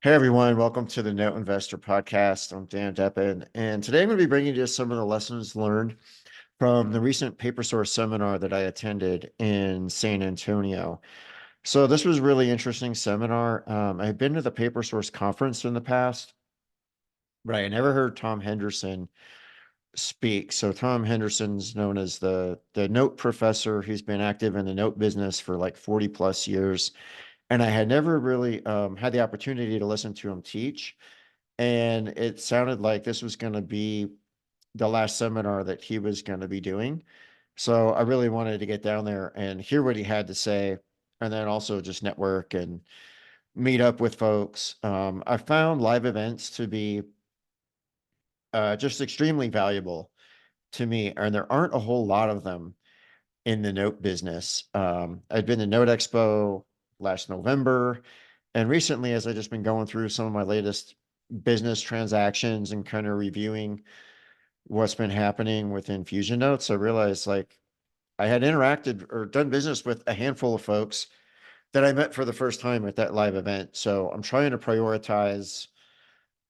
Hey everyone, welcome to the Note Investor Podcast. I'm Dan Deppen, and today I'm going to be bringing you some of the lessons learned from the recent paper source seminar that I attended in San Antonio. So this was a really interesting seminar. I've been to the paper source conference in the past, but I never heard Tom Henderson speak. So Tom Henderson's known as the Note professor. He's been active in the note business for like 40 plus years, and I had never really had the opportunity to listen to him teach. And it sounded like this was going to be the last seminar that he was going to be doing. So I really wanted to get down there and hear what he had to say, and then also just network and meet up with folks. I found live events to be just extremely valuable to me, and there aren't a whole lot of them in the note business. I'd been to Note Expo last November, and recently, as I just been going through some of my latest business transactions and kind of reviewing what's been happening with infusion notes, I realized like I had interacted or done business with a handful of folks that I met for the first time at that live event. So I'm trying to prioritize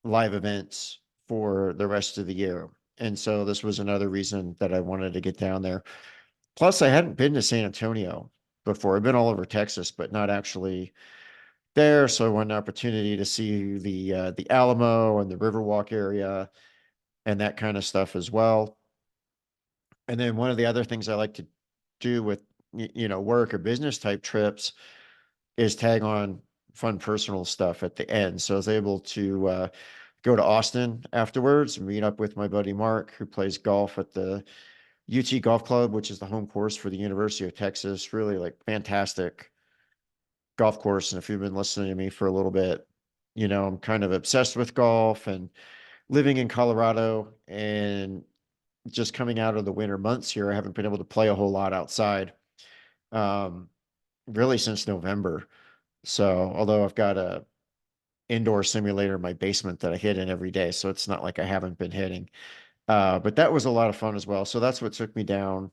live events for the rest of the year. And so this was another reason that I wanted to get down there. Plus, I hadn't been to San Antonio before. I've been all over Texas, but not actually there. So I wanted an opportunity to see the Alamo and the Riverwalk area and that kind of stuff as well. And then one of the other things I like to do with work or business type trips is tag on fun personal stuff at the end. So I was able to go to Austin afterwards and meet up with my buddy Mark, who plays golf at the UT Golf Club, which is the home course for the University of Texas. Really like fantastic golf course. And if you've been listening to me for a little bit, I'm kind of obsessed with golf and living in Colorado and just coming out of the winter months here. I haven't been able to play a whole lot outside um, really since November. So, although I've got a indoor simulator in my basement that I hit in every day, so it's not like I haven't been hitting. But that was a lot of fun as well. So that's what took me down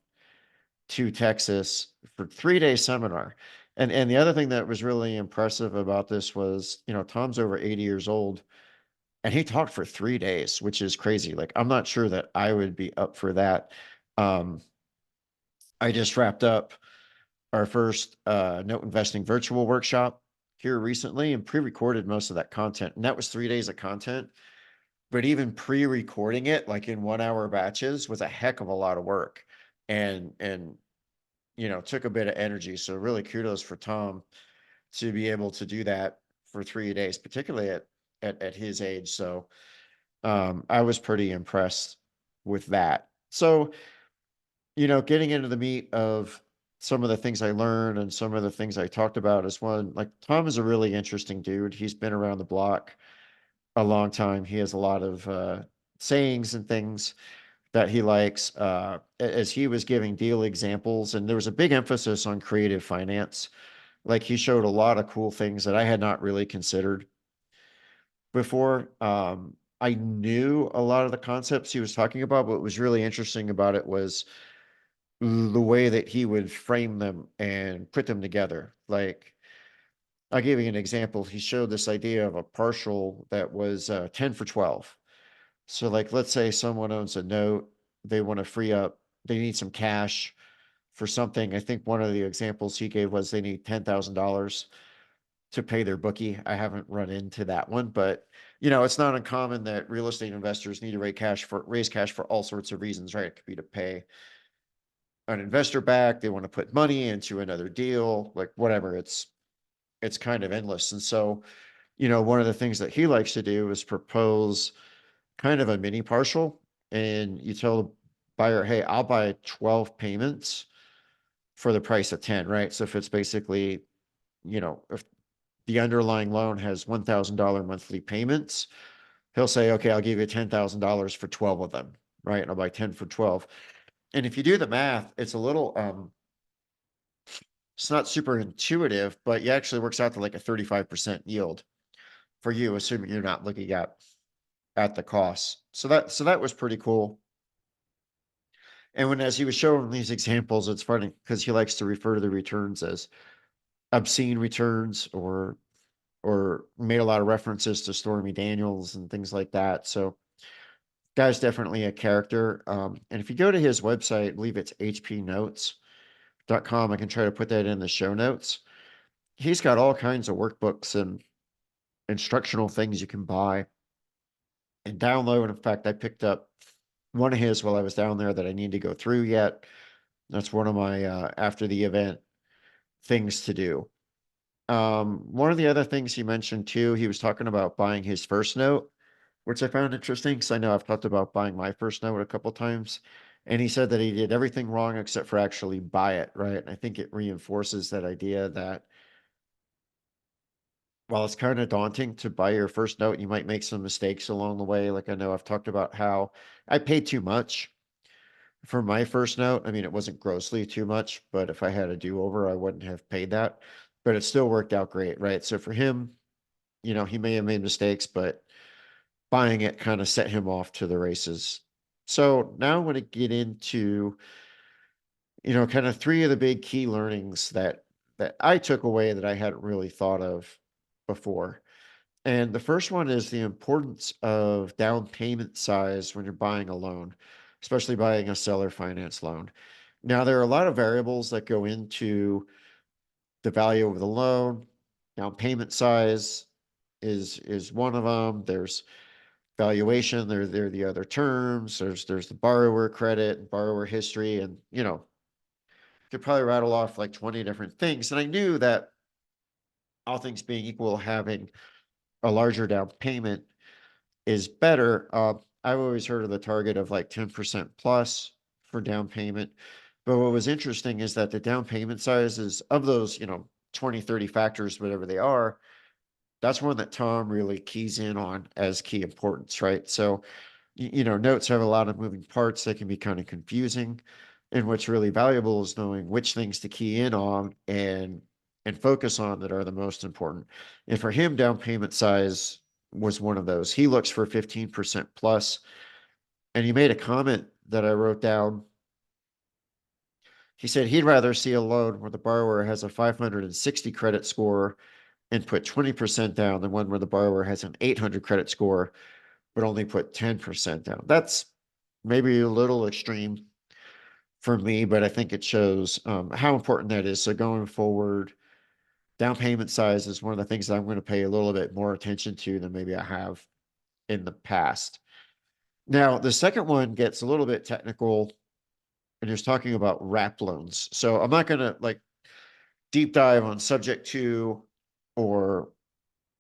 to Texas for 3 day seminar. And the other thing that was really impressive about this was, Tom's over 80 years old and he talked for 3 days, which is crazy. Like, I'm not sure that I would be up for that. Um, I just wrapped up our first note investing virtual workshop here recently and pre-recorded most of that content. And that was 3 days of content. But even pre-recording it, like in 1 hour batches, was a heck of a lot of work. And took a bit of energy. So really kudos for Tom to be able to do that for 3 days, particularly at his age. So I was pretty impressed with that. So, getting into the meat of some of the things I learned and some of the things I talked about is one, like Tom is a really interesting dude. He's been around the block a long time. He has a lot of sayings and things that he likes. As he was giving deal examples, and there was a big emphasis on creative finance. Like he showed a lot of cool things that I had not really considered before. I knew a lot of the concepts he was talking about, but what was really interesting about it was the way that he would frame them and put them together. Like, I'll give you an example. He showed this idea of a partial that was 10 for 12. So, like, let's say someone owns a note, they want to free up, they need some cash for something. I think one of the examples he gave was they need $10,000 to pay their bookie. I haven't run into that one, but it's not uncommon that real estate investors need to raise cash for all sorts of reasons, right? It could be to pay an investor back, they want to put money into another deal, like whatever. It's kind of endless. And so, one of the things that he likes to do is propose kind of a mini partial, and you tell the buyer, hey, I'll buy 12 payments for the price of 10, right? So if it's basically, if the underlying loan has $1,000 monthly payments, he'll say, okay, I'll give you $10,000 for 12 of them, right? And I'll buy 10 for 12. And if you do the math, it's a little, it's not super intuitive, but it actually works out to like a 35% yield for you, assuming you're not looking at the costs. So that was pretty cool. And as he was showing these examples, it's funny because he likes to refer to the returns as obscene returns or or made a lot of references to Stormy Daniels and things like that. So guy's definitely a character. And if you go to his website, I believe it's hpnotes.com. I can try to put that in the show notes. He's got all kinds of workbooks and instructional things you can buy and download. In fact, I picked up one of his while I was down there that I need to go through yet. That's one of my after the event things to do. One of the other things he mentioned too, he was talking about buying his first note, which I found interesting because I know I've talked about buying my first note a couple times. And he said that he did everything wrong except for actually buy it, right? And I think it reinforces that idea that while it's kind of daunting to buy your first note, you might make some mistakes along the way. Like I know I've talked about how I paid too much for my first note. I mean, it wasn't grossly too much, but if I had a do-over, I wouldn't have paid that. But it still worked out great, right? So for him, he may have made mistakes, but buying it kind of set him off to the races. So now I want to get into, kind of three of the big key learnings that I took away that I hadn't really thought of before. And the first one is the importance of down payment size when you're buying a loan, especially buying a seller finance loan. Now, there are a lot of variables that go into the value of the loan. Down payment size is one of them. There's valuation, there are the other terms, there's the borrower credit, borrower history, and could probably rattle off like 20 different things. And I knew that all things being equal, having a larger down payment is better. I've always heard of the target of like 10% plus for down payment. But what was interesting is that the down payment sizes of those, 20, 30 factors, whatever they are, that's one that Tom really keys in on as key importance, right? So, notes have a lot of moving parts that can be kind of confusing. And what's really valuable is knowing which things to key in on and focus on that are the most important. And for him, down payment size was one of those. He looks for 15% plus. And he made a comment that I wrote down. He said he'd rather see a loan where the borrower has a 560 credit score and put 20% down than one where the borrower has an 800 credit score but only put 10% down. That's maybe a little extreme for me, but I think it shows how important that is. So going forward, down payment size is one of the things that I'm going to pay a little bit more attention to than maybe I have in the past. Now, the second one gets a little bit technical and is talking about wrap loans. So I'm not going to like deep dive on subject to or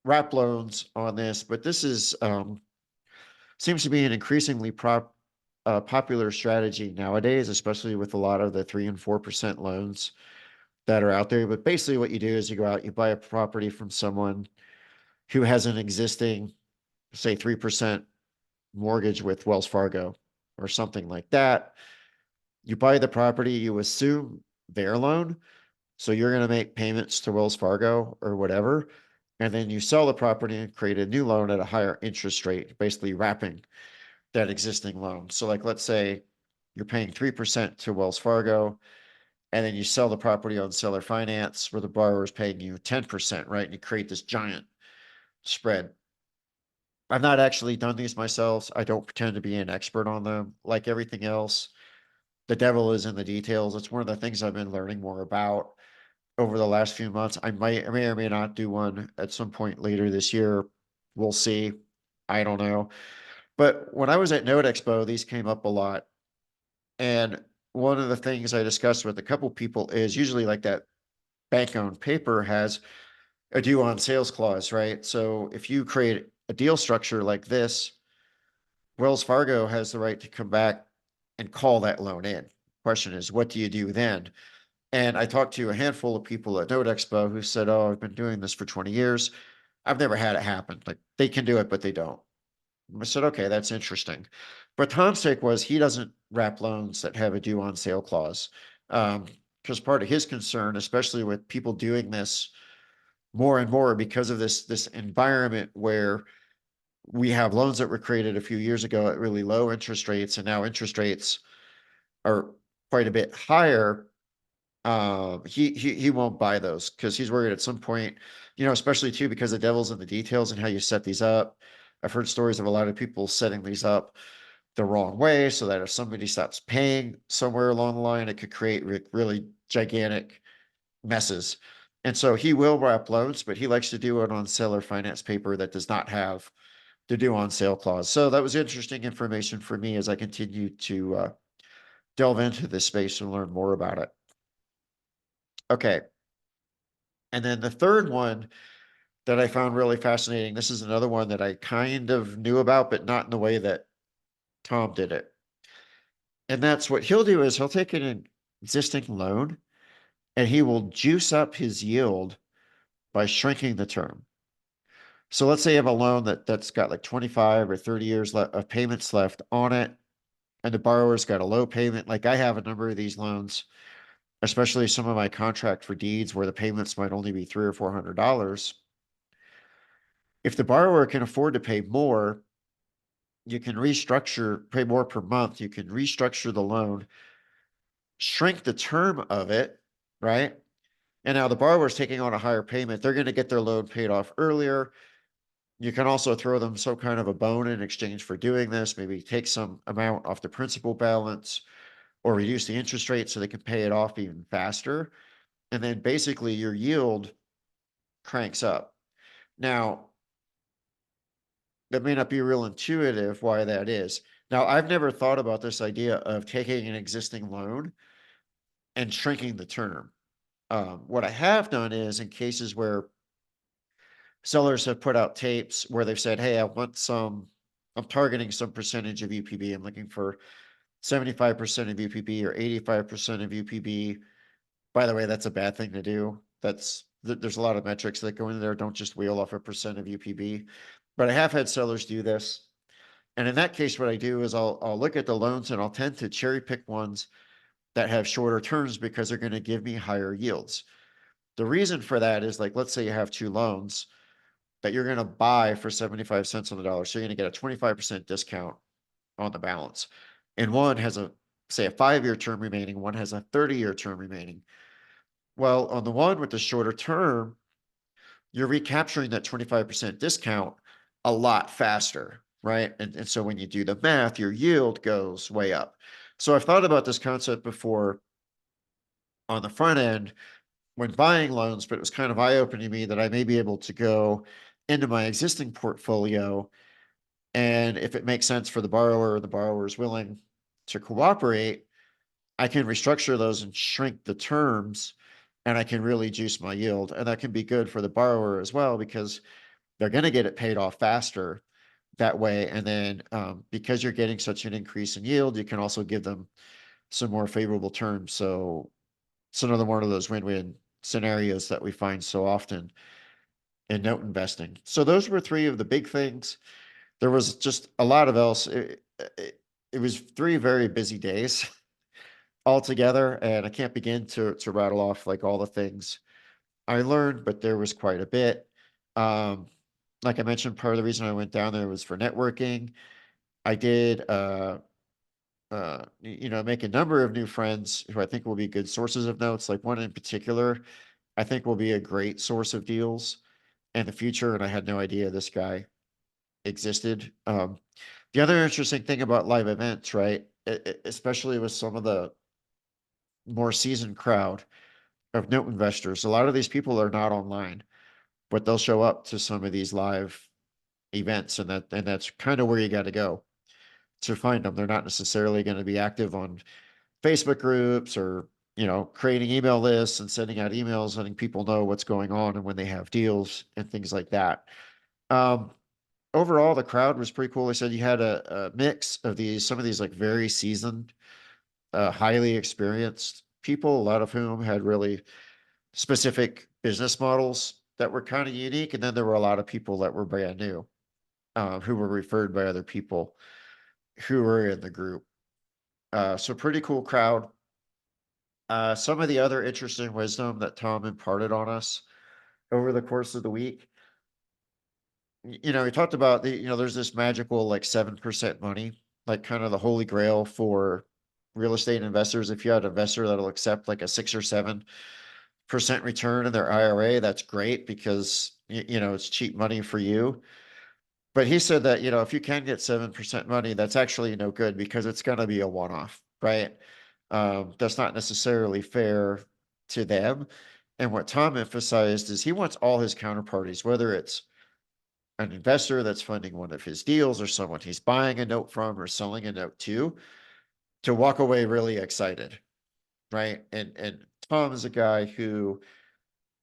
wrap loans on this, but this is seems to be an increasingly popular strategy nowadays, especially with a lot of the 3 and 4% loans that are out there. But basically, what you do is you go out, you buy a property from someone who has an existing, say, 3% mortgage with Wells Fargo or something like that. You buy the property, you assume their loan. So you're going to make payments to Wells Fargo or whatever. And then you sell the property and create a new loan at a higher interest rate, basically wrapping that existing loan. So like, let's say you're paying 3% to Wells Fargo, and then you sell the property on seller finance where the borrower is paying you 10%, right? And you create this giant spread. I've not actually done these myself. I don't pretend to be an expert on them. Like everything else, the devil is in the details. It's one of the things I've been learning more about over the last few months. I may or may not do one at some point later this year. We'll see. I don't know. But when I was at Node Expo, these came up a lot. And one of the things I discussed with a couple people is usually like that bank owned paper has a due on sales clause, right? So if you create a deal structure like this, Wells Fargo has the right to come back and call that loan in. Question is, what do you do then? And I talked to a handful of people at Node Expo who said, oh, I've been doing this for 20 years. I've never had it happen. Like they can do it, but they don't. I said, okay, that's interesting. But Tom's take was he doesn't wrap loans that have a due on sale clause. Because part of his concern, especially with people doing this more and more because of this environment where we have loans that were created a few years ago at really low interest rates, and now interest rates are quite a bit higher. He won't buy those because he's worried at some point, especially too because the devil's in the details and how you set these up. I've heard stories of a lot of people setting these up the wrong way so that if somebody stops paying somewhere along the line, it could create really gigantic messes. And so he will wrap loans, but he likes to do it on seller finance paper that does not have the due on sale clause. So that was interesting information for me as I continue to delve into this space and learn more about it. Okay. And then the third one that I found really fascinating, this is another one that I kind of knew about, but not in the way that Tom did it. And that's what he'll do is he'll take an existing loan and he will juice up his yield by shrinking the term. So let's say you have a loan that's got like 25 or 30 years of payments left on it, and the borrower's got a low payment. Like I have a number of these loans, especially some of my contract for deeds where the payments might only be $300 or $400. If the borrower can afford to pay more, you can pay more per month. You can restructure the loan, shrink the term of it, right? And now the borrower is taking on a higher payment. They're going to get their loan paid off earlier. You can also throw them some kind of a bone in exchange for doing this, maybe take some amount off the principal balance or reduce the interest rate so they can pay it off even faster. And then basically your yield cranks up. Now, that may not be real intuitive why that is. Now, I've never thought about this idea of taking an existing loan and shrinking the term. What I have done is in cases where sellers have put out tapes where they've said, hey, I'm targeting some percentage of UPB. I'm looking for 75% of UPB or 85% of UPB. By the way, that's a bad thing to do. There's a lot of metrics that go in there. Don't just wheel off a percent of UPB. But I have had sellers do this. And in that case, what I do is I'll look at the loans and I'll tend to cherry pick ones that have shorter terms because they're going to give me higher yields. The reason for that is like, let's say you have two loans that you're going to buy for 75 cents on the dollar. So you're going to get a 25% discount on the balance. And one has say a 5-year term remaining, one has a 30-year term remaining. Well, on the one with the shorter term, you're recapturing that 25% discount a lot faster, right? And so when you do the math, your yield goes way up. So I've thought about this concept before on the front end when buying loans, but it was kind of eye-opening to me that I may be able to go into my existing portfolio, and if it makes sense for the borrower or the borrower is willing to cooperate, I can restructure those and shrink the terms, and I can really juice my yield. And that can be good for the borrower as well because they're going to get it paid off faster that way. And then because you're getting such an increase in yield, you can also give them some more favorable terms. So it's another one of those win-win scenarios that we find so often in note investing. So those were three of the big things. There was just a lot of else. It was 3 very busy days altogether, and I can't begin to rattle off like all the things I learned, but there was quite a bit. Um, like I mentioned, part of the reason I went down there was for networking. I did, make a number of new friends who I think will be good sources of notes. Like one in particular, I think will be a great source of deals in the future. And I had no idea this guy existed. The other interesting thing about live events, right? Especially with some of the more seasoned crowd of note investors, a lot of these people are not online, but they'll show up to some of these live events, and that's kind of where you got to go to find them. They're not necessarily going to be active on Facebook groups or creating email lists and sending out emails, letting people know what's going on and when they have deals and things like that. Overall, the crowd was pretty cool. They said you had a mix of some of these like very seasoned, highly experienced people, a lot of whom had really specific business models that were kind of unique. And then there were a lot of people that were brand new, who were referred by other people who were in the group. So pretty cool crowd. Some of the other interesting wisdom that Tom imparted on us over the course of the week. He talked about there's this magical like 7% money, like kind of the holy grail for real estate investors. If you had an investor that'll accept like a 6 or 7% return in their IRA, that's great because it's cheap money for you. But he said that, if you can get 7% money, that's actually no good because it's going to be a one-off, right? That's not necessarily fair to them. And what Tom emphasized is he wants all his counterparties, whether it's an investor that's funding one of his deals or someone he's buying a note from or selling a note to walk away really excited, right? And Tom is a guy who,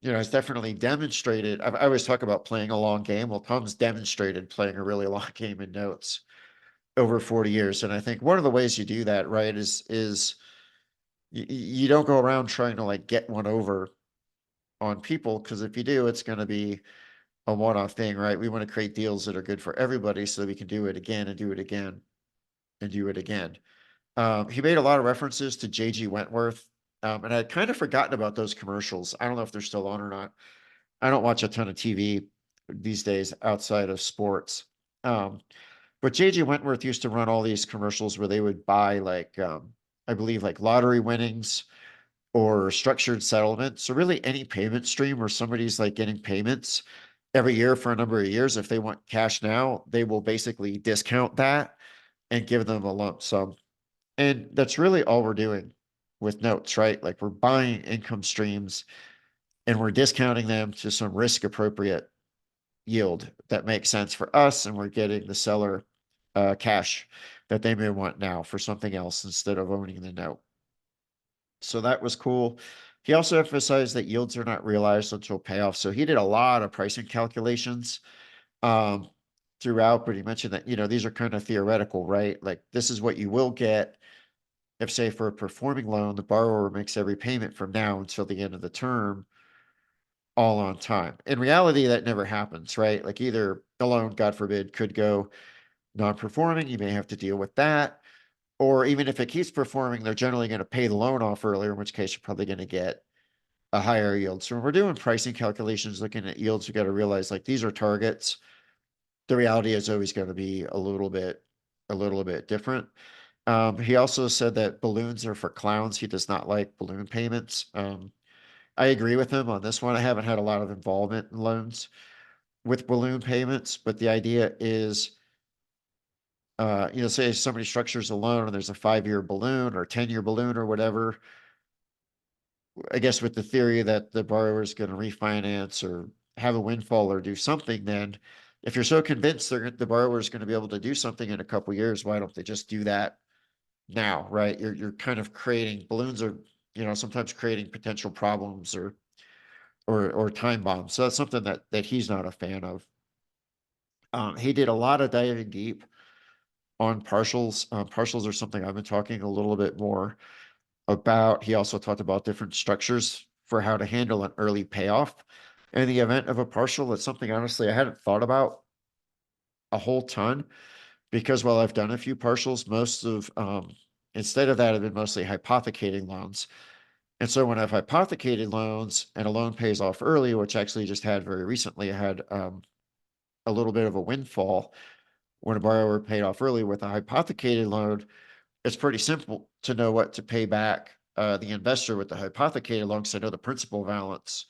has definitely demonstrated. I always talk about playing a long game. Well, Tom's demonstrated playing a really long game in notes over 40 years. And I think one of the ways you do that, right, is you don't go around trying to like get one over on people, because if you do, it's going to be a one-off thing, right? We want to create deals that are good for everybody so that we can do it again and do it again and do it again. He made a lot of references to J.G. Wentworth, and I'd kind of forgotten about those commercials. I don't know if they're still on or not. I don't watch a ton of TV these days outside of sports. Um, but J.G. Wentworth used to run all these commercials where they would buy like, I believe like lottery winnings or structured settlement. So really any payment stream where somebody's like getting payments every year for a number of years. If they want cash now, they will basically discount that and give them a lump sum. And that's really all we're doing with notes, right? Like we're buying income streams and we're discounting them to some risk appropriate yield that makes sense for us. And we're getting the seller cash that they may want now for something else instead of owning the note. So that was cool. He also emphasized that yields are not realized until payoff. So he did a lot of pricing calculations um, throughout, but he mentioned that, these are kind of theoretical, right? Like this is what you will get if, say, for a performing loan, the borrower makes every payment from now until the end of the term all on time. In reality, that never happens, right? Like either the loan, God forbid, could go non-performing. You may have to deal with that. Or even if it keeps performing, they're generally going to pay the loan off earlier, in which case you're probably going to get a higher yield. So when we're doing pricing calculations, looking at yields, we got to realize like these are targets. The reality is always going to be a little bit different. He also said that balloons are for clowns. He does not like balloon payments. I agree with him on this one. I haven't had a lot of involvement in loans with balloon payments, but the idea is, say somebody structures a loan and there's a 5-year balloon or 10-year balloon or whatever. I guess with the theory that the borrower is going to refinance or have a windfall or do something, then if you're so convinced the borrower is going to be able to do something in a couple years, why don't they just do that now, right? You're kind of creating balloons are, sometimes creating potential problems or time bombs. So that's something that he's not a fan of. He did a lot of diving deep on partials. Partials are something I've been talking a little bit more about. He also talked about different structures for how to handle an early payoff in the event of a partial. It's something honestly I hadn't thought about a whole ton because while I've done a few partials, most of instead of that, I've been mostly hypothecating loans. And so when I've hypothecated loans and a loan pays off early, which actually just had very recently, I had a little bit of a windfall when a borrower paid off early with a hypothecated loan. It's pretty simple to know what to pay back the investor with the hypothecated loan because I know the principal balance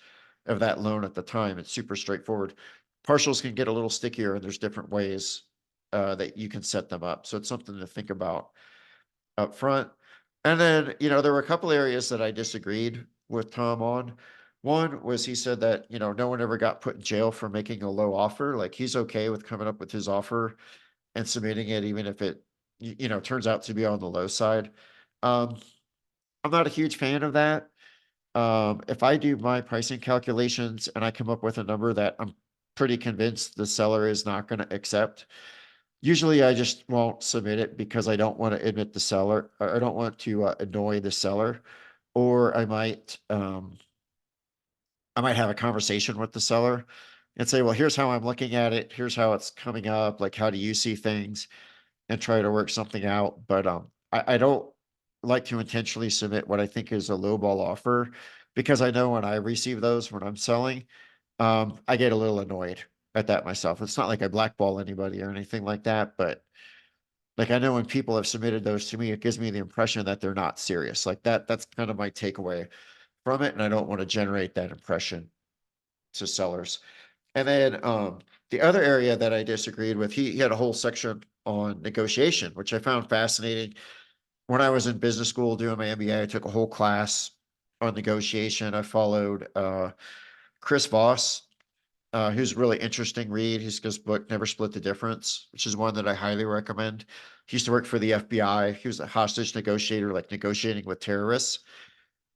of that loan at the time. It's super straightforward. Partials can get a little stickier, and there's different ways that you can set them up. So it's something to think about up front. And then, there were a couple areas that I disagreed with Tom on. One was he said that, no one ever got put in jail for making a low offer. Like he's okay with coming up with his offer and submitting it, even if it, turns out to be on the low side. Um, I'm not a huge fan of that. If I do my pricing calculations and I come up with a number that I'm pretty convinced the seller is not going to accept, usually I just won't submit it because I don't want to admit the seller, or I don't want to annoy the seller, or I might have a conversation with the seller and say, well, here's how I'm looking at it. Here's how it's coming up. Like, how do you see things? And try to work something out. But I don't like to intentionally submit what I think is a lowball offer because I know when I receive those when I'm selling, I get a little annoyed at that myself. It's not like I blackball anybody or anything like that, but Like I know when people have submitted those to me, it gives me the impression that they're not serious. Like that's kind of my takeaway from it. And I don't want to generate that impression to sellers. And then the other area that I disagreed with, he had a whole section on negotiation, which I found fascinating. When I was in business school doing my MBA, I took a whole class on negotiation. I followed Chris Voss, who's a really interesting read. His book, Never Split the Difference, which is one that I highly recommend. He used to work for the FBI. He was a hostage negotiator, like negotiating with terrorists.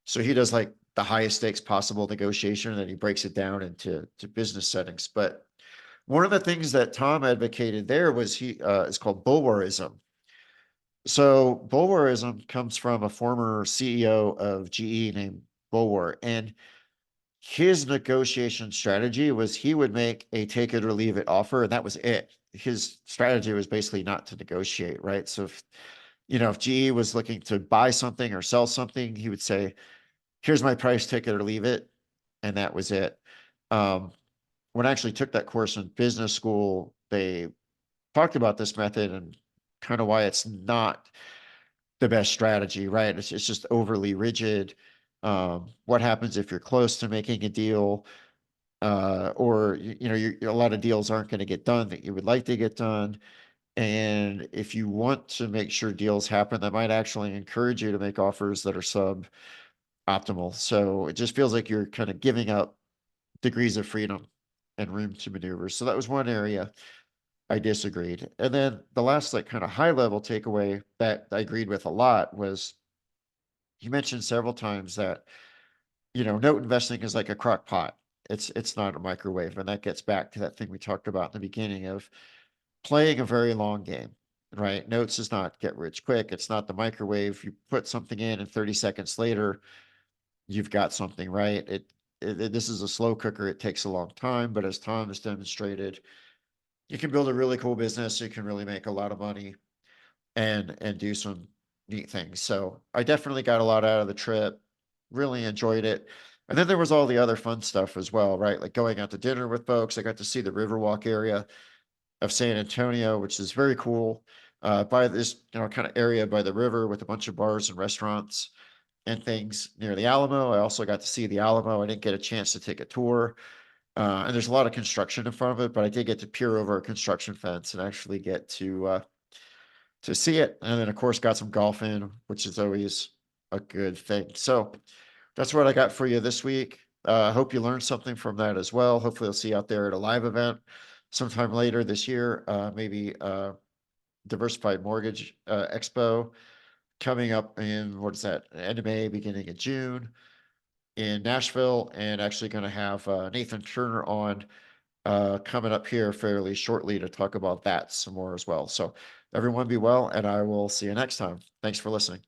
So he does like the highest stakes possible negotiation, and then he breaks it down into business settings. But one of the things that Tom advocated there was it's called bulwarism. So bulwarism comes from a former CEO of GE named Bulwer, and his negotiation strategy was he would make a take it or leave it offer, and that was it. His strategy was basically not to negotiate, right? So if GE was looking to buy something or sell something, he would say, here's my price, take it or leave it. And that was it. Um, when I actually took that course in business school, they talked about this method and kind of why it's not the best strategy, right? It's just overly rigid. What happens if you're close to making a deal? Or a lot of deals aren't going to get done that you would like to get done. And if you want to make sure deals happen, that might actually encourage you to make offers that are sub-optimal. So it just feels like you're kind of giving up degrees of freedom and room to maneuver. So that was one area I disagreed. And then the last like kind of high level takeaway that I agreed with a lot was he mentioned several times that note investing is like a crock pot. It's not a microwave, and that gets back to that thing we talked about in the beginning of playing a very long game, right? Notes is not get rich quick. It's not the microwave. You put something in, and 30 seconds later, you've got something, right? This is a slow cooker. It takes a long time, but as Tom has demonstrated, you can build a really cool business. You can really make a lot of money and do some neat things. So I definitely got a lot out of the trip, really enjoyed it. And then there was all the other fun stuff as well, right? Like going out to dinner with folks. I got to see the Riverwalk area of San Antonio, which is very cool. By this, kind of area by the river with a bunch of bars and restaurants and things near the Alamo. I also got to see the Alamo. I didn't get a chance to take a tour. And there's a lot of construction in front of it, but I did get to peer over a construction fence and actually get to see it. And then, of course, got some golf in, which is always a good thing. So that's what I got for you this week. I hope you learned something from that as well. Hopefully, I'll see you out there at a live event sometime later this year. Maybe Diversified Mortgage Expo coming up in, what is that, end of May, beginning of June in Nashville, and actually going to have Nathan Turner on coming up here fairly shortly to talk about that some more as well. So everyone be well, and I will see you next time. Thanks for listening.